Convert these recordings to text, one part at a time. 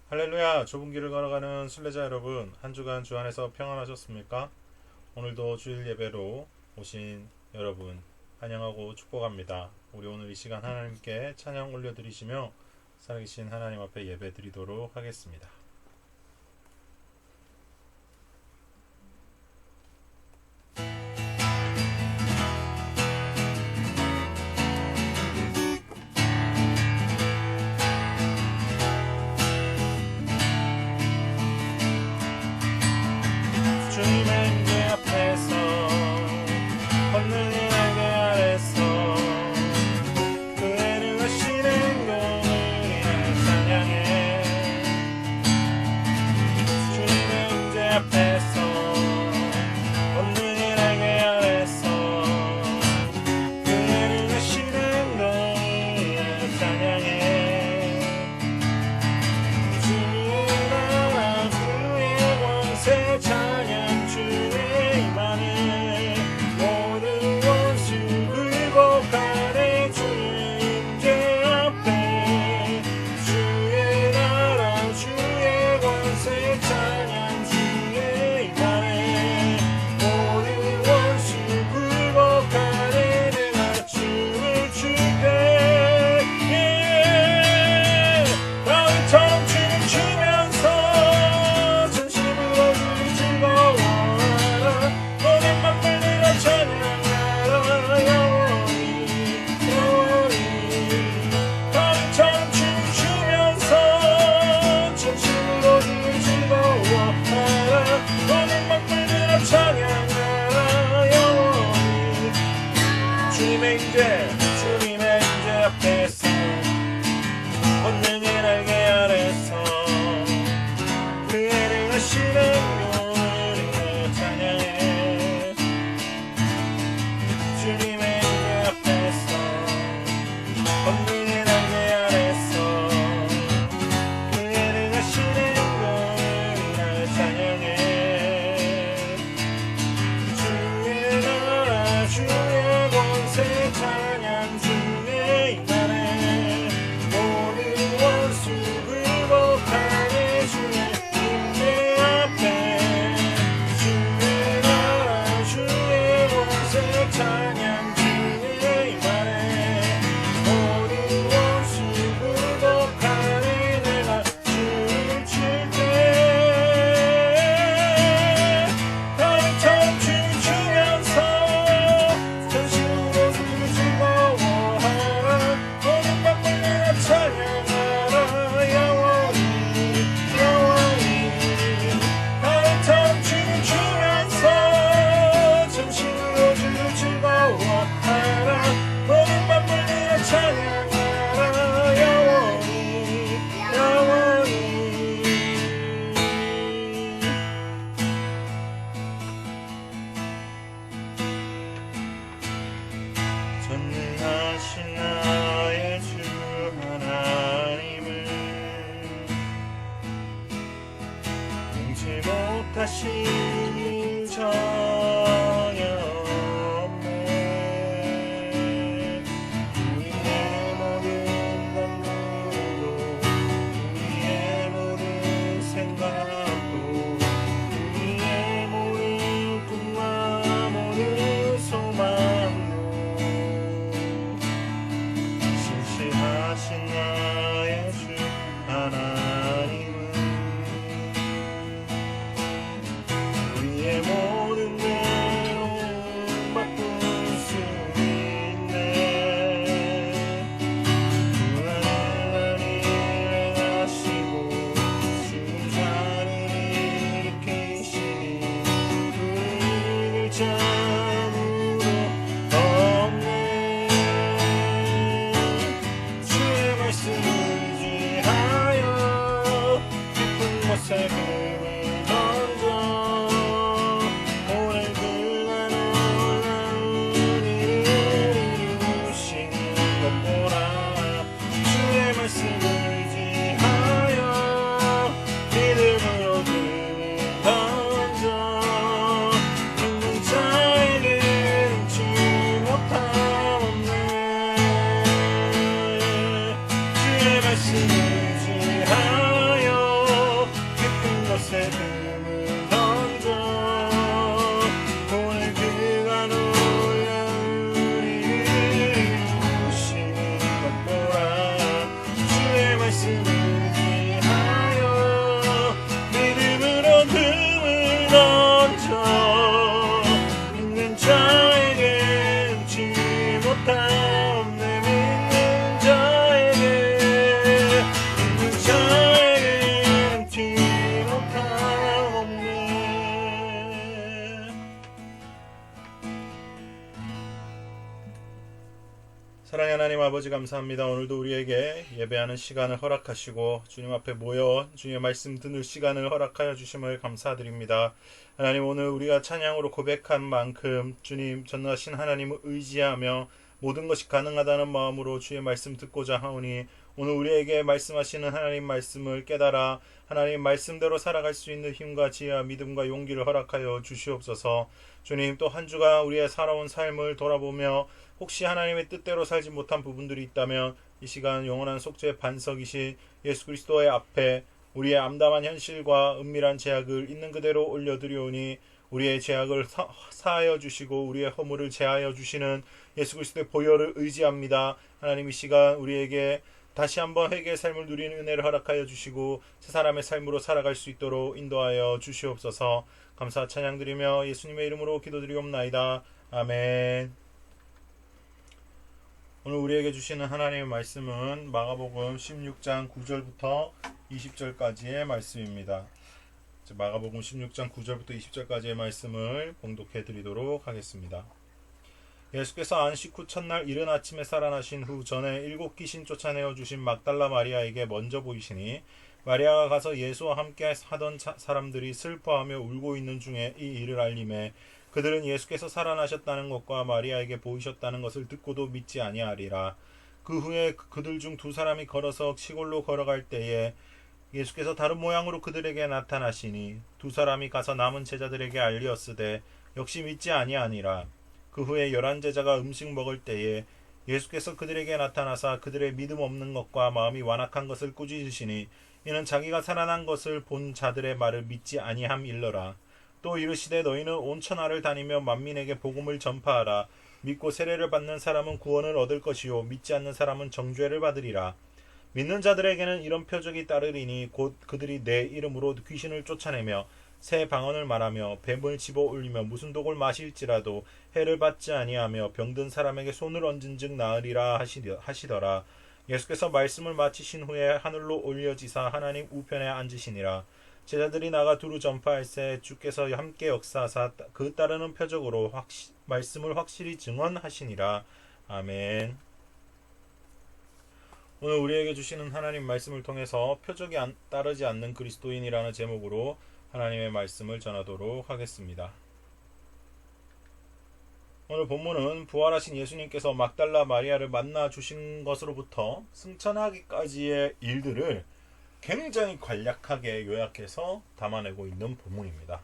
할렐루야. 좁은 길을 걸어가는 순례자 여러분, 한 주간 주 안에서 평안하셨습니까? 오늘도 주일 예배로 오신 여러분 환영하고 축복합니다. 우리 오늘 이 시간 하나님께 찬양 올려드리시며 살아계신 하나님 앞에 예배 드리도록 하겠습니다. 주님의 임재 앞에서 걷는 이 날개 아래서 그의 능하신 행동을 찬양해. 주님의 임재 앞에서 걷는 이 날개 아래서 그의 능하신 행동을 찬양해. 주의 나라 주의 권세 찬양 모든 원수 굴복하네. 주의 임재 앞에 주의 나라 주의 권세 찬양 주의 임하네. 모든 원수 굴복하네. 내가 춤을 출때 나처럼 춤을 추면서 전심으로 주를 즐거워하라. 모든 맘을 들어 찬양하라. 영원히 나처럼 춤을 추면서 전심으로 주를 즐거워하라. 모든 맘을 들어 찬양하라. 영원히 주님의 임재 앞에서 걷는 이 날개 아래서 그의 능하신 행동을 찬양해. 주님의 임재 앞에서 걷는 이 날개 아래서 그의 능하신 행동을 찬양해. 주의 나라 주의 권세 찬양 주의 임하네. 모든 원수 굴복하네. 주의 임재 앞에 주의 나라 주의 권세 찬양 주의 임하네. 모든 원수 굴복하네. 내가 춤을 출때 나처럼 춤을 추면서 전심으로 주를 즐거워하라. 모든 맘을 내가 찬양하라. 영원히 나처럼 춤을 추면서 전심으로 주를 즐거워하라. 모든 맘을 내가 찬양하라. 영원히 전능하신 나의 주 하나님을 능치 못하신 일 전혀 없네. 우리의 모든 강구도 우리의 모든 생각도 우리의 모든 꿈과 모든 소망도 신실하신 나의 주 하나님은 우리의 모든 아버지 감사합니다. 오늘도 우리에게 예배하는 시간을 허락하시고 주님 앞에 모여 주님의 말씀 듣는 시간을 허락하여 주심을 감사드립니다. 하나님, 오늘 우리가 찬양으로 고백한 만큼 주님 전능하신 하나님을 의지하며 모든 것이 가능하다는 마음으로 주의 말씀 듣고자 하오니, 오늘 우리에게 말씀하시는 하나님 말씀을 깨달아 하나님 말씀대로 살아갈 수 있는 힘과 지혜와 믿음과 용기를 허락하여 주시옵소서. 주님, 또 한 주간 우리의 살아온 삶을 돌아보며 혹시 하나님의 뜻대로 살지 못한 부분들이 있다면 이 시간 영원한 속죄의 반석이신 예수 그리스도의 앞에 우리의 암담한 현실과 은밀한 죄악을 있는 그대로 올려드리오니, 우리의 죄악을 사하여 주시고 우리의 허물을 제하여 주시는 예수 그리스도의 보혈을 의지합니다. 하나님, 이 시간 우리에게 다시 한번 회개의 삶을 누리는 은혜를 허락하여 주시고 새 사람의 삶으로 살아갈 수 있도록 인도하여 주시옵소서. 감사 찬양드리며 예수님의 이름으로 기도드리옵나이다. 아멘. 오늘 우리에게 주시는 하나님의 말씀은 마가복음 16장 9절부터 20절까지의 말씀입니다. 마가복음 16장 9절부터 20절까지의 말씀을 봉독해 드리도록 하겠습니다. 예수께서 안식 후 첫날 이른 아침에 살아나신 후 전에 7 귀신 쫓아내어 주신 막달라 마리아에게 먼저 보이시니, 마리아가 가서 예수와 함께 하던 사람들이 슬퍼하며 울고 있는 중에 이 일을 알림해 그들은 예수께서 살아나셨다는 것과 마리아에게 보이셨다는 것을 듣고도 믿지 아니하리라. 그 후에 그들 중 2 사람이 걸어서 시골로 걸어갈 때에 예수께서 다른 모양으로 그들에게 나타나시니 2 사람이 가서 남은 제자들에게 알리었으되 역시 믿지 아니하니라. 그 후에 11 제자가 음식 먹을 때에 예수께서 그들에게 나타나사 그들의 믿음 없는 것과 마음이 완악한 것을 꾸짖으시니, 이는 자기가 살아난 것을 본 자들의 말을 믿지 아니함일러라. 또 이르시되 너희는 온 천하를 다니며 만민에게 복음을 전파하라. 믿고 세례를 받는 사람은 구원을 얻을 것이요 믿지 않는 사람은 정죄를 받으리라. 믿는 자들에게는 이런 표적이 따르리니 곧 그들이 내 이름으로 귀신을 쫓아내며 새 방언을 말하며 뱀을 집어 올리며 무슨 독을 마실지라도 해를 받지 아니하며 병든 사람에게 손을 얹은즉 나으리라 하시더라. 예수께서 말씀을 마치신 후에 하늘로 올려지사 하나님 우편에 앉으시니라. 제자들이 나가 두루 전파할새 주께서 함께 역사하사 그 따르는 표적으로 말씀을 확실히 증언하시니라. 아멘. 오늘 우리에게 주시는 하나님 말씀을 통해서 표적이 따르지 않는 그리스도인이라는 제목으로 하나님의 말씀을 전하도록 하겠습니다. 오늘 본문은 부활하신 예수님께서 막달라 마리아를 만나 주신 것으로부터 승천하기까지의 일들을 굉장히 간략하게 요약해서 담아내고 있는 본문입니다.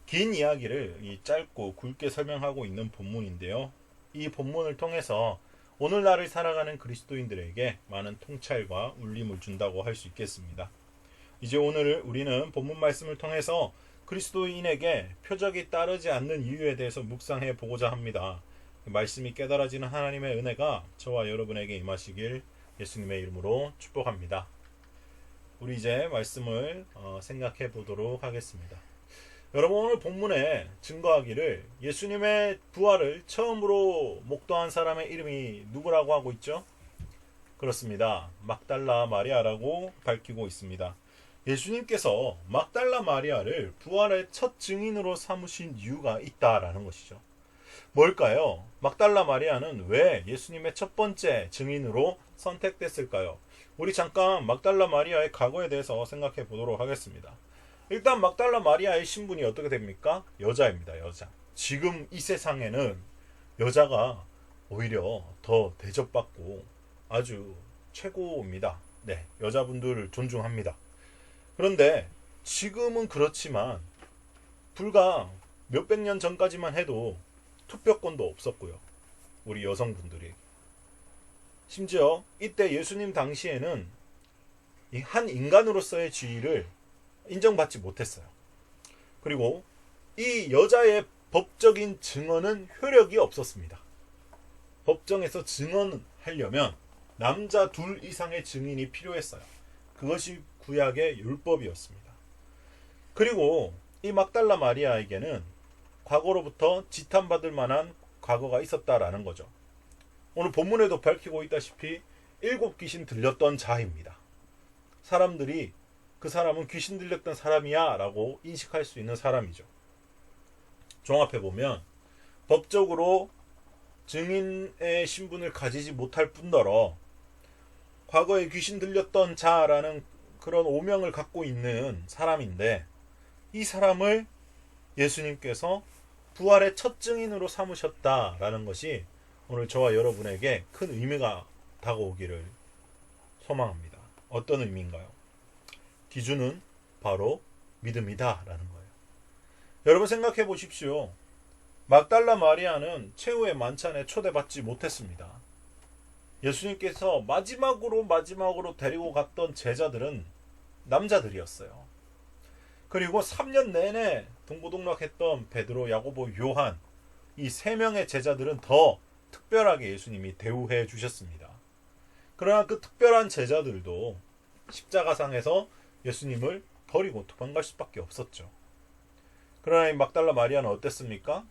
긴 이야기를 짧고 굵게 설명하고 있는 본문인데요. 이 본문을 통해서 오늘날을 살아가는 그리스도인들에게 많은 통찰과 울림을 준다고 할 수 있겠습니다. 이제 오늘 우리는 본문 말씀을 통해서 그리스도인에게 표적이 따르지 않는 이유에 대해서 묵상해 보고자 합니다. 말씀이 깨달아지는 하나님의 은혜가 저와 여러분에게 임하시길 예수님의 이름으로 축복합니다. 우리 이제 말씀을 생각해 보도록 하겠습니다. 여러분, 오늘 본문에 증거하기를 예수님의 부활을 처음으로 목도한 사람의 이름이 누구라고 하고 있죠? 그렇습니다. 막달라 마리아라고 밝히고 있습니다. 예수님께서 막달라 마리아를 부활의 첫 증인으로 삼으신 이유가 있다라는 것이죠. 뭘까요? 막달라 마리아는 왜 예수님의 첫 번째 증인으로 선택됐을까요? 우리 잠깐 막달라 마리아의 과거에 대해서 생각해 보도록 하겠습니다. 일단 막달라 마리아의 신분이 어떻게 됩니까? 여자입니다. 여자. 지금 이 세상에는 여자가 오히려 더 대접받고 아주 최고입니다. 네, 여자분들을 존중합니다. 그런데 지금은 그렇지만 불과 몇백 년 전까지만 해도 투표권도 없었고요. 우리 여성분들이. 심지어 이때 예수님 당시에는 이 한 인간으로서의 지위를 인정받지 못했어요. 그리고 이 여자의 법적인 증언은 효력이 없었습니다. 법정에서 증언하려면 남자 2 이상의 증인이 필요했어요. 그것이 구약의 율법이었습니다. 그리고 이 막달라 마리아에게는 과거로부터 지탄받을 만한 과거가 있었다라는 거죠. 오늘 본문에도 밝히고 있다시피 7 귀신 들렸던 자입니다. 사람들이 그 사람은 귀신 들렸던 사람이야 라고 인식할 수 있는 사람이죠. 종합해보면 법적으로 증인의 신분을 가지지 못할 뿐더러 과거에 귀신 들렸던 자라는 그런 오명을 갖고 있는 사람인데, 이 사람을 예수님께서 부활의 첫 증인으로 삼으셨다라는 것이 오늘 저와 여러분에게 큰 의미가 다가오기를 소망합니다. 어떤 의미인가요? 기준은 바로 믿음이다 라는 거예요. 여러분 생각해 보십시오. 막달라 마리아는 최후의 만찬에 초대받지 못했습니다. 예수님께서 마지막으로 데리고 갔던 제자들은 남자들이었어요. 그리고 3년 내내 동고동락했던 베드로, 야고보, 요한, 이 3명의 제자들은 더 특별하게 예수님이 대우해 주셨습니다. 그러나 그 특별한 제자들도 십자가상에서 예수님을 버리고 도망갈 수밖에 없었죠. 그러나 이 막달라 마리아는 어땠습니까?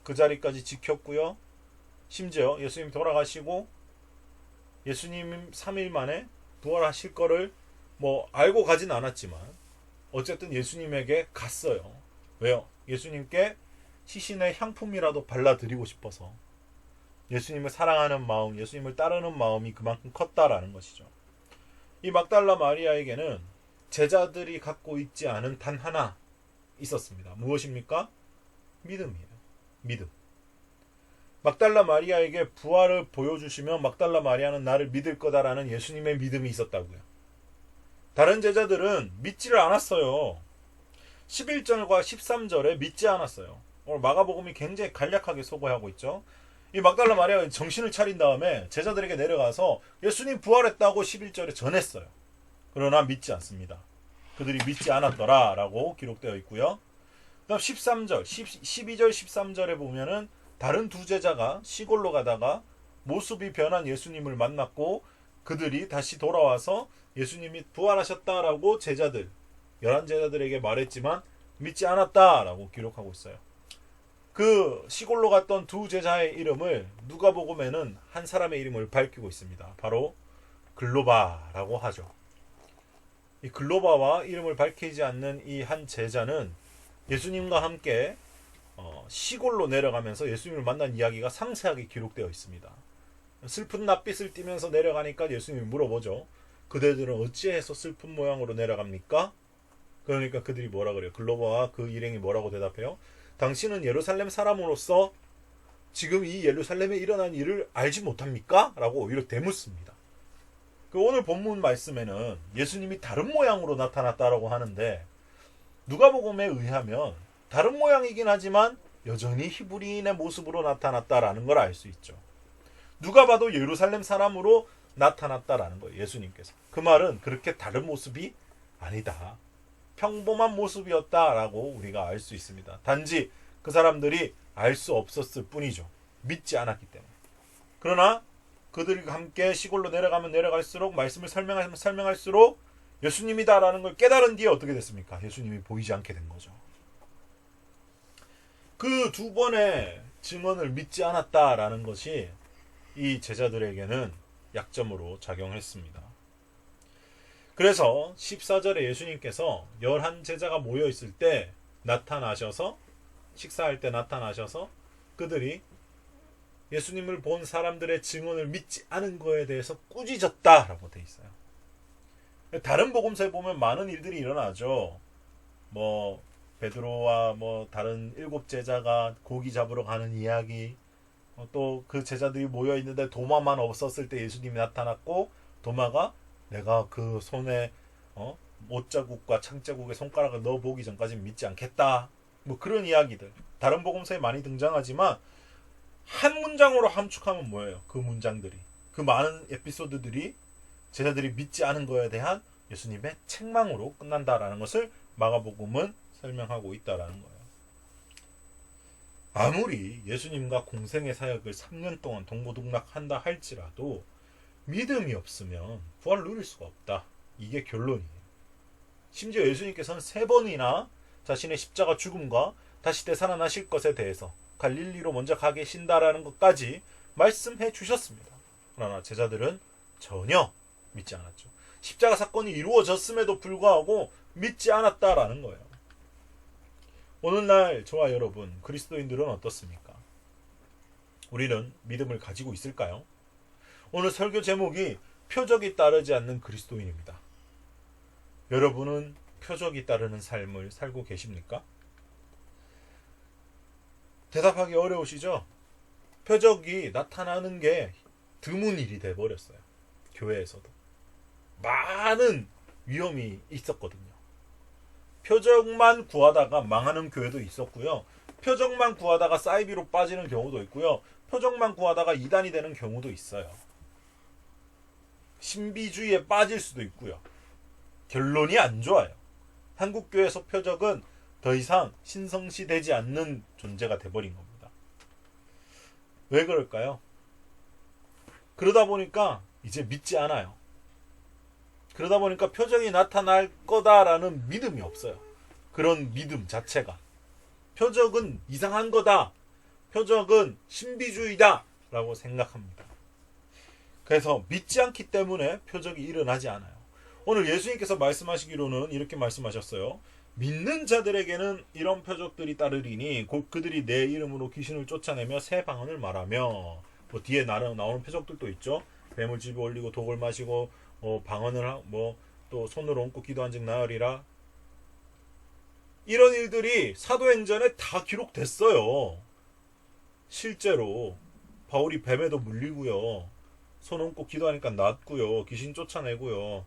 그 자리까지 지켰고요. 심지어 예수님 돌아가시고 예수님 3일 만에 부활하실 거를 알고 가진 않았지만 어쨌든 예수님에게 갔어요. 왜요? 예수님께 시신의 향품이라도 발라드리고 싶어서. 예수님을 사랑하는 마음, 예수님을 따르는 마음이 그만큼 컸다라는 것이죠. 이 막달라 마리아에게는 제자들이 갖고 있지 않은 단 하나 있었습니다. 무엇입니까? 믿음이에요. 믿음. 막달라 마리아에게 부활을 보여주시면 막달라 마리아는 나를 믿을 거다라는 예수님의 믿음이 있었다고요. 다른 제자들은 믿지를 않았어요. 11절과 13절에 믿지 않았어요. 오늘 마가복음이 굉장히 간략하게 소개하고 있죠. 이 막달라 마리아가 정신을 차린 다음에 제자들에게 내려가서 예수님 부활했다고 11절에 전했어요. 그러나 믿지 않습니다. 그들이 믿지 않았더라 라고 기록되어 있고요. 그다음 13절, 12절, 13절에 보면은 다른 두 제자가 시골로 가다가 모습이 변한 예수님을 만났고 그들이 다시 돌아와서 예수님이 부활하셨다라고 제자들, 11제자들에게 말했지만 믿지 않았다라고 기록하고 있어요. 그 시골로 갔던 두 제자의 이름을 누가복음에는 한 사람의 이름을 밝히고 있습니다. 바로 글로바라고 하죠. 이 글로바와 이름을 밝히지 않는 이 한 제자는 예수님과 함께 시골로 내려가면서 예수님을 만난 이야기가 상세하게 기록되어 있습니다. 슬픈 낯빛을 띠면서 내려가니까 예수님이 물어보죠. 그대들은 어찌해서 슬픈 모양으로 내려갑니까? 그러니까 그들이 뭐라 그래요? 글로바와 그 일행이 뭐라고 대답해요? 당신은 예루살렘 사람으로서 지금 이 예루살렘에 일어난 일을 알지 못합니까? 라고 오히려 대묻습니다. 오늘 본문 말씀에는 예수님이 다른 모양으로 나타났다라고 하는데 누가복음에 의하면 다른 모양이긴 하지만 여전히 히브리인의 모습으로 나타났다라는 걸 알 수 있죠. 누가 봐도 예루살렘 사람으로 나타났다라는 거예요. 예수님께서. 그 말은 그렇게 다른 모습이 아니다. 평범한 모습이었다라고 우리가 알 수 있습니다. 단지 그 사람들이 알 수 없었을 뿐이죠. 믿지 않았기 때문에. 그러나 그들과 함께 시골로 내려가면 내려갈수록 말씀을 설명하면 설명할수록 예수님이다라는 걸 깨달은 뒤에 어떻게 됐습니까? 예수님이 보이지 않게 된 거죠. 그 두 번의 증언을 믿지 않았다라는 것이 이 제자들에게는 약점으로 작용했습니다. 그래서 14절에 예수님께서 11제자가 모여있을 때 나타나셔서 식사할 때 나타나셔서 그들이 예수님을 본 사람들의 증언을 믿지 않은 거에 대해서 꾸짖었다라고 돼 있어요. 다른 복음서에 보면 많은 일들이 일어나죠. 베드로와 다른 7제자가 고기 잡으러 가는 이야기, 또 그 제자들이 모여 있는데 도마만 없었을 때 예수님이 나타났고 도마가 내가 그 손에 못자국과 창자국에 손가락을 넣어보기 전까지는 믿지 않겠다. 그런 이야기들 다른 복음서에 많이 등장하지만 한 문장으로 함축하면 뭐예요? 그 문장들이, 그 많은 에피소드들이 제자들이 믿지 않은 거에 대한 예수님의 책망으로 끝난다라는 것을 마가복음은 설명하고 있다라는 거예요. 아무리 예수님과 공생의 사역을 3년 동안 동고동락한다 할지라도 믿음이 없으면 부활을 누릴 수가 없다. 이게 결론이에요. 심지어 예수님께서는 3번이나 자신의 십자가 죽음과 다시 되살아나실 것에 대해서 갈릴리로 먼저 가 계신다라는 것까지 말씀해 주셨습니다. 그러나 제자들은 전혀 믿지 않았죠. 십자가 사건이 이루어졌음에도 불구하고 믿지 않았다라는 거예요. 오늘날 저와 여러분 그리스도인들은 어떻습니까? 우리는 믿음을 가지고 있을까요? 오늘 설교 제목이 표적이 따르지 않는 그리스도인입니다. 여러분은 표적이 따르는 삶을 살고 계십니까? 대답하기 어려우시죠? 표적이 나타나는 게 드문 일이 돼버렸어요. 교회에서도. 많은 위험이 있었거든요. 표적만 구하다가 망하는 교회도 있었고요. 표적만 구하다가 사이비로 빠지는 경우도 있고요. 표적만 구하다가 이단이 되는 경우도 있어요. 신비주의에 빠질 수도 있고요. 결론이 안 좋아요. 한국교회에서 표적은 더 이상 신성시되지 않는 존재가 돼버린 겁니다. 왜 그럴까요? 그러다 보니까 이제 믿지 않아요. 그러다 보니까 표적이 나타날 거다라는 믿음이 없어요. 그런 믿음 자체가. 표적은 이상한 거다. 표적은 신비주의다. 라고 생각합니다. 그래서 믿지 않기 때문에 표적이 일어나지 않아요. 오늘 예수님께서 말씀하시기로는 이렇게 말씀하셨어요. 믿는 자들에게는 이런 표적들이 따르리니 곧 그들이 내 이름으로 귀신을 쫓아내며 새 방언을 말하며, 뭐 뒤에 나오는 표적들도 있죠. 뱀을 집어 올리고 독을 마시고 방언을 하고 또 손을 얹고 기도한 즉 나으리라. 이런 일들이 사도행전에 다 기록됐어요. 실제로 바울이 뱀에도 물리고요. 손 얹고 기도하니까 낫고요. 귀신 쫓아내고요.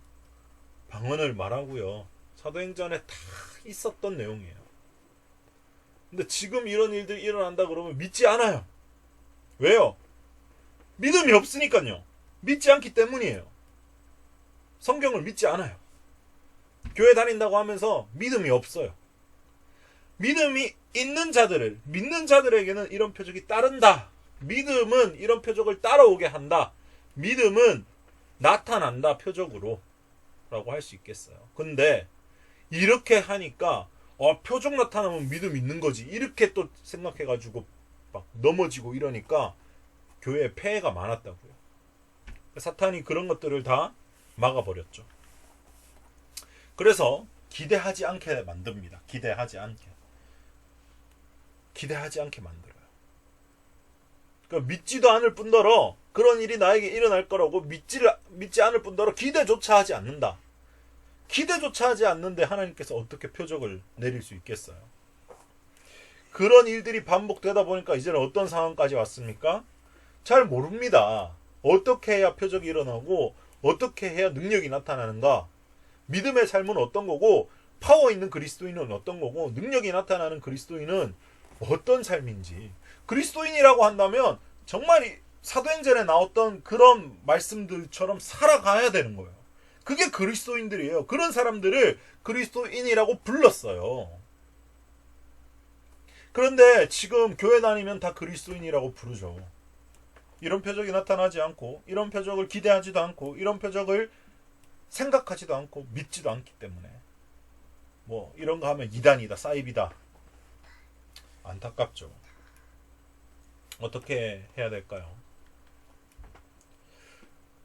방언을 말하고요. 사도행전에 다 있었던 내용이에요. 근데 지금 이런 일들이 일어난다 그러면 믿지 않아요. 왜요? 믿음이 없으니까요. 믿지 않기 때문이에요. 성경을 믿지 않아요. 교회 다닌다고 하면서 믿음이 없어요. 믿음이 있는 자들을, 믿는 자들에게는 이런 표적이 따른다. 믿음은 이런 표적을 따라오게 한다. 믿음은 나타난다, 표적으로. 라고 할 수 있겠어요. 근데 이렇게 하니까 표적 나타나면 믿음 있는 거지. 이렇게 또 생각해가지고 막 넘어지고 이러니까 교회에 폐해가 많았다고요. 사탄이 그런 것들을 다 막아버렸죠. 그래서 기대하지 않게 만듭니다. 기대하지 않게 만들어요. 그러니까 믿지도 않을 뿐더러 그런 일이 나에게 일어날 거라고 믿지 않을 뿐더러 기대조차 하지 않는다. 기대조차 하지 않는데 하나님께서 어떻게 표적을 내릴 수 있겠어요? 그런 일들이 반복되다 보니까 이제는 어떤 상황까지 왔습니까? 잘 모릅니다. 어떻게 해야 표적이 일어나고 어떻게 해야 능력이 나타나는가? 믿음의 삶은 어떤 거고 파워 있는 그리스도인은 어떤 거고 능력이 나타나는 그리스도인은 어떤 삶인지. 그리스도인이라고 한다면 정말 사도행전에 나왔던 그런 말씀들처럼 살아가야 되는 거예요. 그게 그리스도인들이에요. 그런 사람들을 그리스도인이라고 불렀어요. 그런데 지금 교회 다니면 다 그리스도인이라고 부르죠. 이런 표적이 나타나지 않고 이런 표적을 기대하지도 않고 이런 표적을 생각하지도 않고 믿지도 않기 때문에 이런 거 하면 이단이다, 사이비다. 안타깝죠. 어떻게 해야 될까요?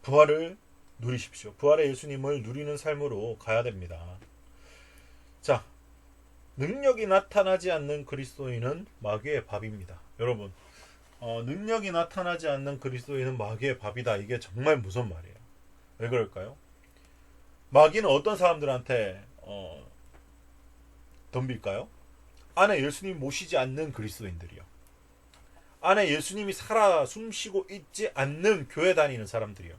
부활을 누리십시오. 부활의 예수님을 누리는 삶으로 가야 됩니다. 자, 능력이 나타나지 않는 그리스도인은 마귀의 밥입니다. 여러분, 능력이 나타나지 않는 그리스도인은 마귀의 밥이다. 이게 정말 무서운 말이에요. 왜 그럴까요? 마귀는 어떤 사람들한테 덤빌까요? 안에 예수님 모시지 않는 그리스도인들이요. 안에 예수님이 살아 숨쉬고 있지 않는 교회 다니는 사람들이요.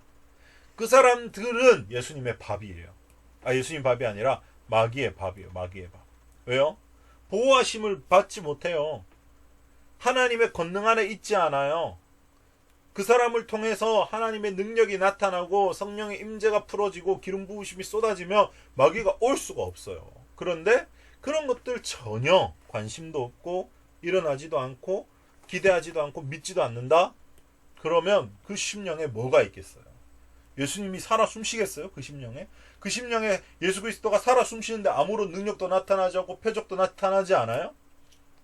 그 사람들은 예수님의 밥이에요. 예수님 밥이 아니라 마귀의 밥이에요. 마귀의 밥. 왜요? 보호하심을 받지 못해요. 하나님의 권능 안에 있지 않아요. 그 사람을 통해서 하나님의 능력이 나타나고 성령의 임재가 풀어지고 기름 부으심이 쏟아지며 마귀가 올 수가 없어요. 그런데 그런 것들 전혀 관심도 없고 일어나지도 않고 기대하지도 않고 믿지도 않는다? 그러면 그 심령에 뭐가 있겠어요? 예수님이 살아 숨쉬겠어요? 그 심령에? 그 심령에 예수 그리스도가 살아 숨쉬는데 아무런 능력도 나타나지 않고 표적도 나타나지 않아요?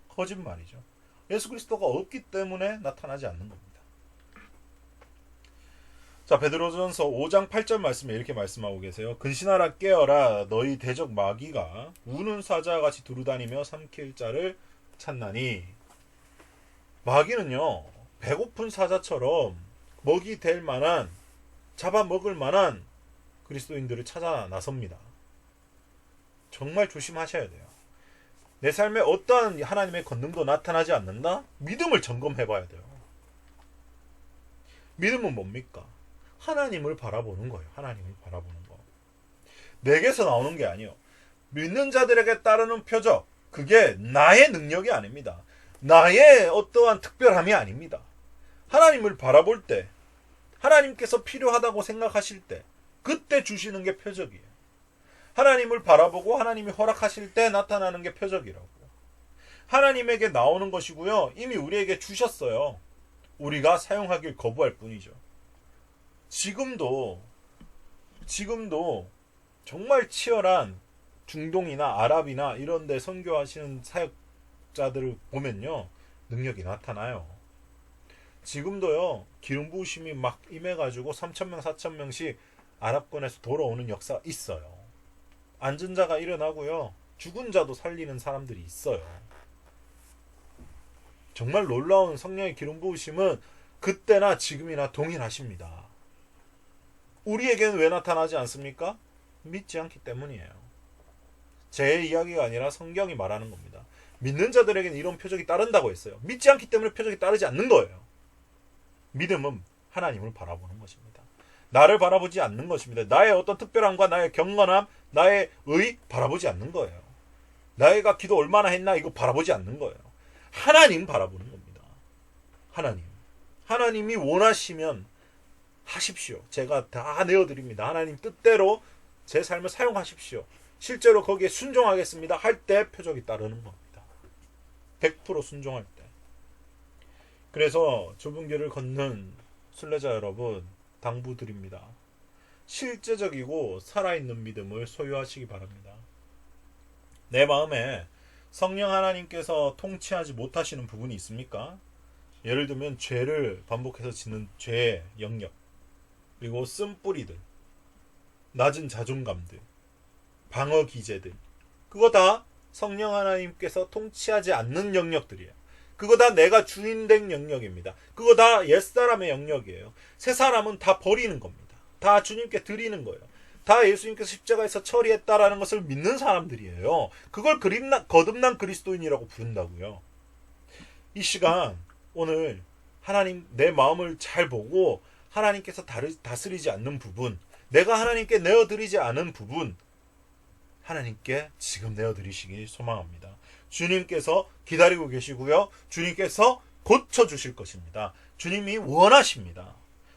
거짓말이죠. 예수 그리스도가 없기 때문에 나타나지 않는 겁니다. 자, 베드로전서 5장 8절 말씀에 이렇게 말씀하고 계세요. 근신하라 깨어라 너희 대적 마귀가 우는 사자와 같이 두루다니며 삼킬 자를 찾나니. 마귀는요 배고픈 사자처럼 먹이 될 만한, 잡아먹을 만한 그리스도인들을 찾아 나섭니다. 정말 조심하셔야 돼요. 내 삶에 어떠한 하나님의 권능도 나타나지 않는다? 믿음을 점검해 봐야 돼요. 믿음은 뭡니까? 하나님을 바라보는 거예요. 하나님을 바라보는 거. 내게서 나오는 게 아니에요. 믿는 자들에게 따르는 표적, 그게 나의 능력이 아닙니다. 나의 어떠한 특별함이 아닙니다. 하나님을 바라볼 때, 하나님께서 필요하다고 생각하실 때, 그때 주시는 게 표적이에요. 하나님을 바라보고 하나님이 허락하실 때 나타나는 게 표적이라고. 하나님에게 나오는 것이고요. 이미 우리에게 주셨어요. 우리가 사용하길 거부할 뿐이죠. 지금도 정말 치열한 중동이나 아랍이나 이런 데 선교하시는 사역자들을 보면요. 능력이 나타나요. 지금도요. 기름 부으심이 막 임해가지고 3,000명, 4,000명씩 아랍권에서 돌아오는 역사가 있어요. 앉은 자가 일어나고요. 죽은 자도 살리는 사람들이 있어요. 정말 놀라운 성령의 기름 부으심은 그때나 지금이나 동일하십니다. 우리에게는 왜 나타나지 않습니까? 믿지 않기 때문이에요. 제 이야기가 아니라 성경이 말하는 겁니다. 믿는 자들에게는 이런 표적이 따른다고 했어요. 믿지 않기 때문에 표적이 따르지 않는 거예요. 믿음은 하나님을 바라보는 것입니다. 나를 바라보지 않는 것입니다. 나의 어떤 특별함과 나의 경건함, 나의 의 바라보지 않는 거예요. 나이가 기도 얼마나 했나 이거 바라보지 않는 거예요. 하나님 바라보는 겁니다. 하나님이 원하시면 하십시오. 제가 다 내어드립니다. 하나님 뜻대로 제 삶을 사용하십시오. 실제로 거기에 순종하겠습니다. 할 때 표적이 따르는 겁니다. 100% 순종할 때. 그래서 좁은 길을 걷는 순례자 여러분, 당부드립니다. 실제적이고 살아있는 믿음을 소유하시기 바랍니다. 내 마음에 성령 하나님께서 통치하지 못하시는 부분이 있습니까? 예를 들면 죄를 반복해서 짓는 죄의 영역, 그리고 쓴뿌리들, 낮은 자존감들, 방어 기제들, 그거 다 성령 하나님께서 통치하지 않는 영역들이에요. 그거 다 내가 주인된 영역입니다. 그거 다 옛사람의 영역이에요. 새사람은 다 버리는 겁니다. 다 주님께 드리는 거예요. 다 예수님께서 십자가에서 처리했다라는 것을 믿는 사람들이에요. 그걸 거듭난 그리스도인이라고 부른다고요. 이 시간 오늘 하나님 내 마음을 잘 보고 하나님께서 다스리지 않는 부분, 내가 하나님께 내어드리지 않은 부분, 하나님께 지금 내어드리시기 소망합니다. 주님께서 기다리고 계시고요. 주님께서 고쳐주실 것입니다. 주님이 원하십니다.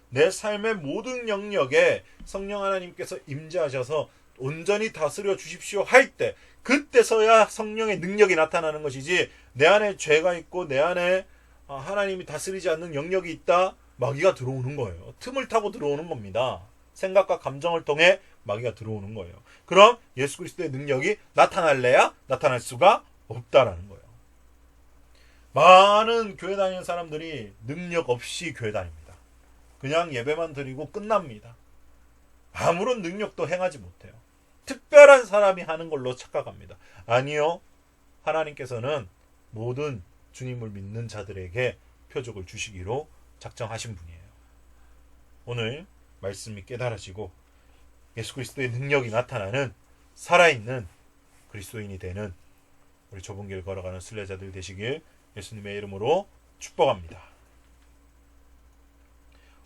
내 삶의 모든 영역에 성령 하나님께서 임재하셔서 온전히 다스려 주십시오 할 때, 그때서야 성령의 능력이 나타나는 것이지, 내 안에 죄가 있고 내 안에 하나님이 다스리지 않는 영역이 있다, 마귀가 들어오는 거예요. 틈을 타고 들어오는 겁니다. 생각과 감정을 통해 마귀가 들어오는 거예요. 그럼 예수 그리스도의 능력이 나타날래야 나타날 수가 없다라는 거예요. 많은 교회 다니는 사람들이 능력 없이 교회 다닙니다. 그냥 예배만 드리고 끝납니다. 아무런 능력도 행하지 못해요. 특별한 사람이 하는 걸로 착각합니다. 아니요. 하나님께서는 모든 주님을 믿는 자들에게 표적을 주시기로 작정하신 분이에요. 오늘 말씀이 깨달아지고 예수 그리스도의 능력이 나타나는 살아있는 그리스도인이 되는 우리 좁은 길 걸어가는 순례자들 되시길 예수님의 이름으로 축복합니다.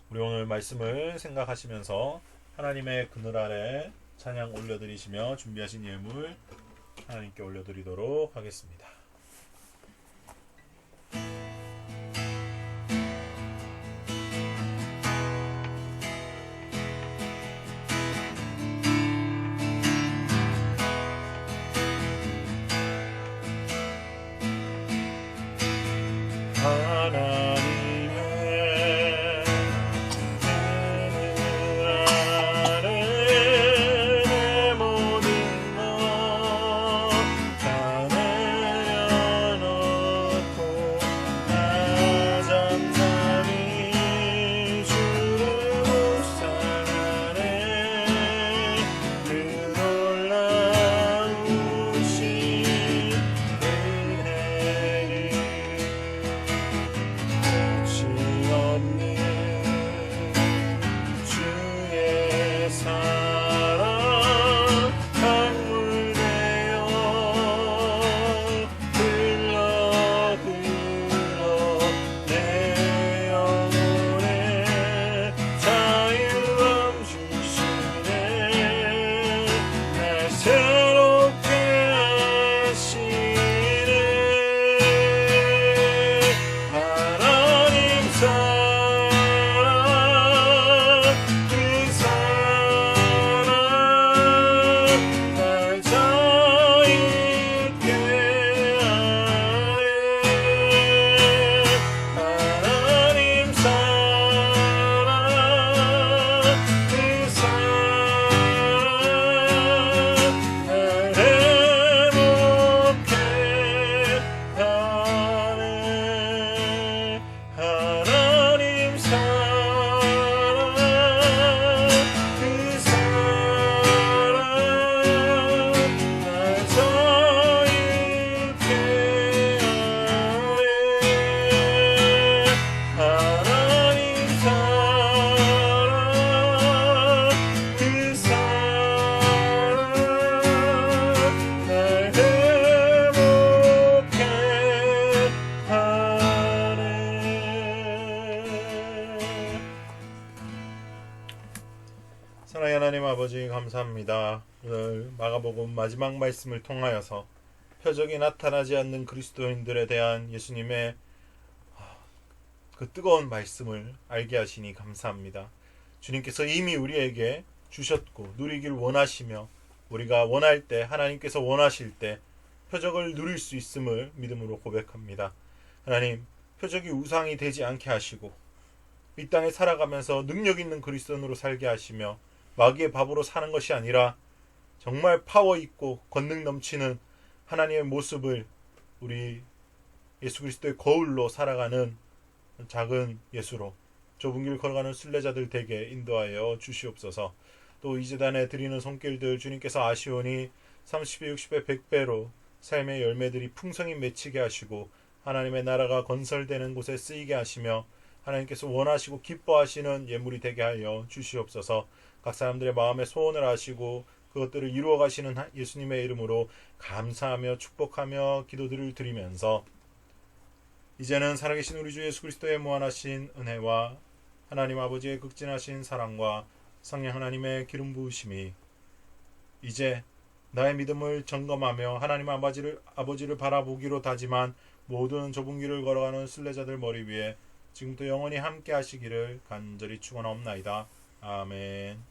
우리 오늘 말씀을 생각하시면서 하나님의 그늘 아래 찬양 올려드리시며 준비하신 예물 하나님께 올려드리도록 하겠습니다. 감사합니다. 오늘 마가복음 마지막 말씀을 통하여서 표적이 나타나지 않는 그리스도인들에 대한 예수님의 그 뜨거운 말씀을 알게 하시니 감사합니다. 주님께서 이미 우리에게 주셨고 누리길 원하시며 우리가 원할 때, 하나님께서 원하실 때 표적을 누릴 수 있음을 믿음으로 고백합니다. 하나님, 표적이 우상이 되지 않게 하시고 이 땅에 살아가면서 능력 있는 그리스도인으로 살게 하시며 마귀의 밥으로 사는 것이 아니라 정말 파워 있고 권능 넘치는 하나님의 모습을 우리 예수 그리스도의 거울로 살아가는 작은 예수로 좁은 길 걸어가는 순례자들 되게 인도하여 주시옵소서. 또 이 재단에 드리는 손길들 주님께서 아시오니 30배, 60배, 100배로 삶의 열매들이 풍성히 맺히게 하시고 하나님의 나라가 건설되는 곳에 쓰이게 하시며 하나님께서 원하시고 기뻐하시는 예물이 되게 하여 주시옵소서. 각 사람들의 마음의 소원을 아시고 그것들을 이루어 가시는 예수님의 이름으로 감사하며 축복하며 기도들을 드리면서 이제는 살아계신 우리 주 예수 그리스도의 무한하신 은혜와 하나님 아버지의 극진하신 사랑과 성령 하나님의 기름 부으심이 이제 나의 믿음을 점검하며 하나님 아버지를 바라보기로 다짐한 모든 좁은 길을 걸어가는 순례자들 머리 위에 지금도 영원히 함께 하시기를 간절히 축원하옵나이다. 아멘.